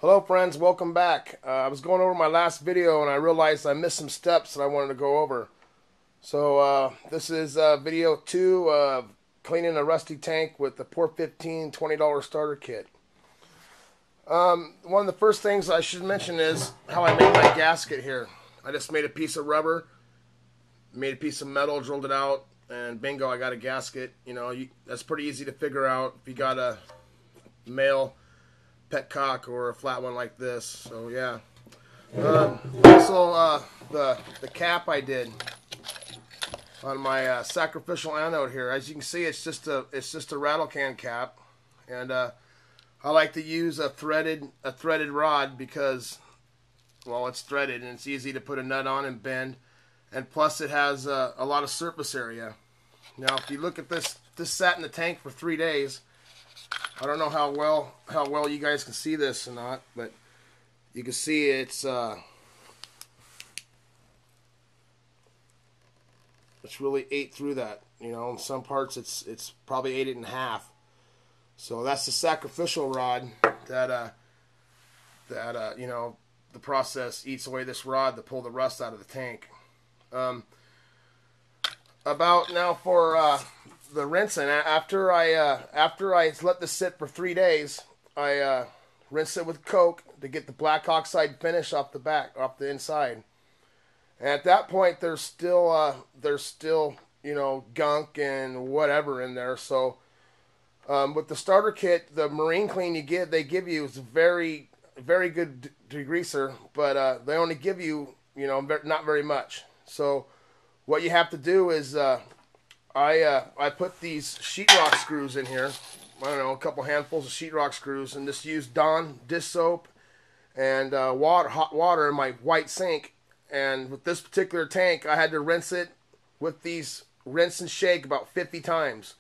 Hello friends, welcome back. I was going over my last video and I realized I missed some steps that I wanted to go over. So this is video 2 of cleaning a rusty tank with the POR15 $20 starter kit. One of the first things I should mention is how I made my gasket here. I just made a piece of rubber, made a piece of metal, drilled it out, and bingo, I got a gasket. You know, that's pretty easy to figure out if you got a male petcock or a flat one like this. So yeah. Also the cap I did on my Sacrificial Anode here. As you can see, it's just a rattle can cap, and I like to use a threaded rod because, well, it's threaded and it's easy to put a nut on and bend, and plus it has a lot of surface area. Now, if you look at this sat in the tank for 3 days. I don't know how well you guys can see this or not, but you can see it's really ate through that. You know, in some parts it's probably ate it in half. So that's the Sacrificial rod that you know, the process eats away this rod to pull the rust out of the tank. About now for the rinsing. After I let this sit for 3 days, I rinse it with Coke to get the black oxide finish off the inside. And at that point, there's still you know, gunk and whatever in there. So with the starter kit, the marine clean they give you is very good degreaser, but they only give you, you know, not very much. So what you have to do is I put these sheetrock screws in here. I don't know, a couple handfuls of sheetrock screws, and just use Dawn dish soap and hot water in my white sink. And with this particular tank, I had to rinse it with these rinse and shake about 50 times.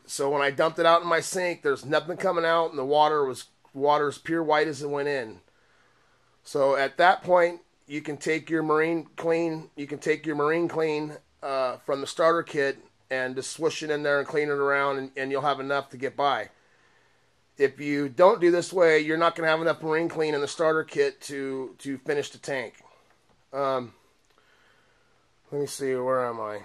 So when I dumped it out in my sink, there's nothing coming out, and the water is pure white as it went in. So at that point, you can take your marine clean. From the starter kit and just swish it in there and clean it around, and you'll have enough to get by. If you don't do this way, you're not going to have enough marine clean in the starter kit to finish the tank. Let me see, where am I?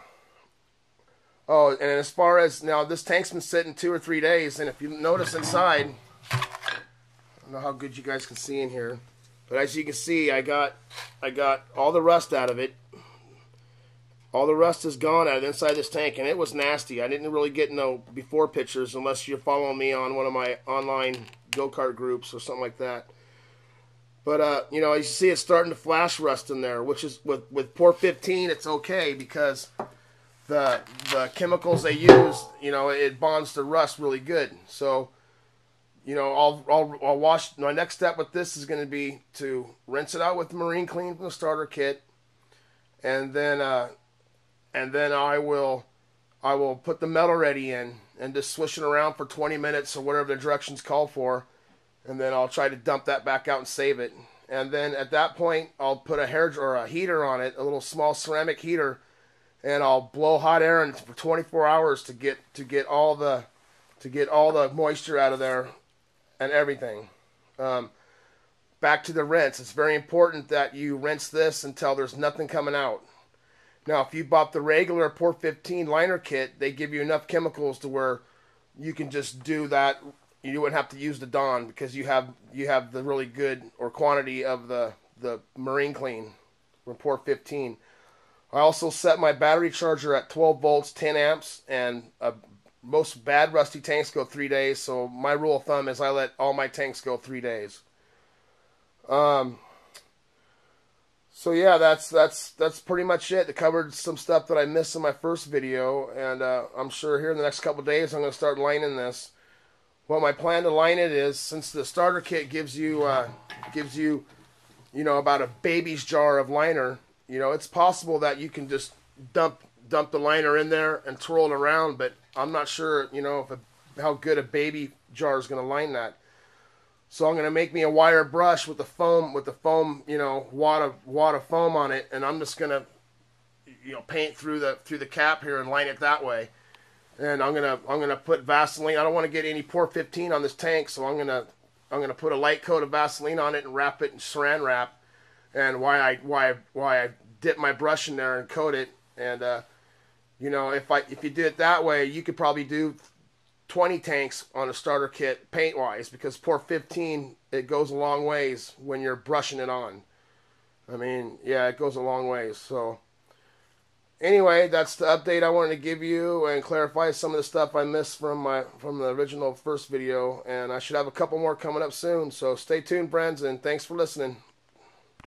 Oh, and as far as now, this tank's been sitting 2 or 3 days, and if you notice inside, I don't know how good you guys can see in here, but as you can see, I got all the rust out of it. All the rust is gone out of inside this tank, and it was nasty. I didn't really get no before pictures unless you're following me on one of my online go-kart groups or something like that. But you know, you see it's starting to flash rust in there, which is with POR15 it's okay because the chemicals they use, you know, it bonds to rust really good. So, you know, I'll wash. My next step with this is going to be to rinse it out with marine clean from the starter kit, and then I will put the metal ready in and just swish it around for 20 minutes or whatever the directions call for, and then I'll try to dump that back out and save it. And then at that point, I'll put a heater on it, a little small ceramic heater, and I'll blow hot air in for 24 hours to get all the moisture out of there and everything. Back to the rinse. It's very important that you rinse this until there's nothing coming out. Now, if you bought the regular POR15 liner kit, they give you enough chemicals to where you can just do that. You wouldn't have to use the Dawn because you have the really good or quantity of the marine clean from POR15. I also set my battery charger at 12 volts, 10 amps, and most bad rusty tanks go 3 days. So my rule of thumb is I let all my tanks go 3 days. So yeah, that's pretty much it. It covered some stuff that I missed in my first video, and I'm sure here in the next couple of days I'm going to start lining this. Well, my plan to line it is, since the starter kit gives you you know, about a baby's jar of liner, you know, it's possible that you can just dump the liner in there and twirl it around, but I'm not sure, you know, how good a baby jar is going to line that. So I'm going to make me a wire brush with the foam, you know, wad of foam on it, and I'm just going to, you know, paint through the cap here and line it that way. And I'm gonna put Vaseline. I don't want to get any POR15 on this tank, so I'm gonna I'm gonna put a light coat of Vaseline on it and wrap it in Saran wrap. And why I dip my brush in there and coat it. And you know, if you did it that way, you could probably do 20 tanks on a starter kit paint wise, because POR15, it goes a long ways when you're brushing it on. I mean, yeah, it goes a long ways. So anyway, that's the update I wanted to give you and clarify some of the stuff I missed from the original first video. And I should have a couple more coming up soon. So stay tuned, friends, and thanks for listening.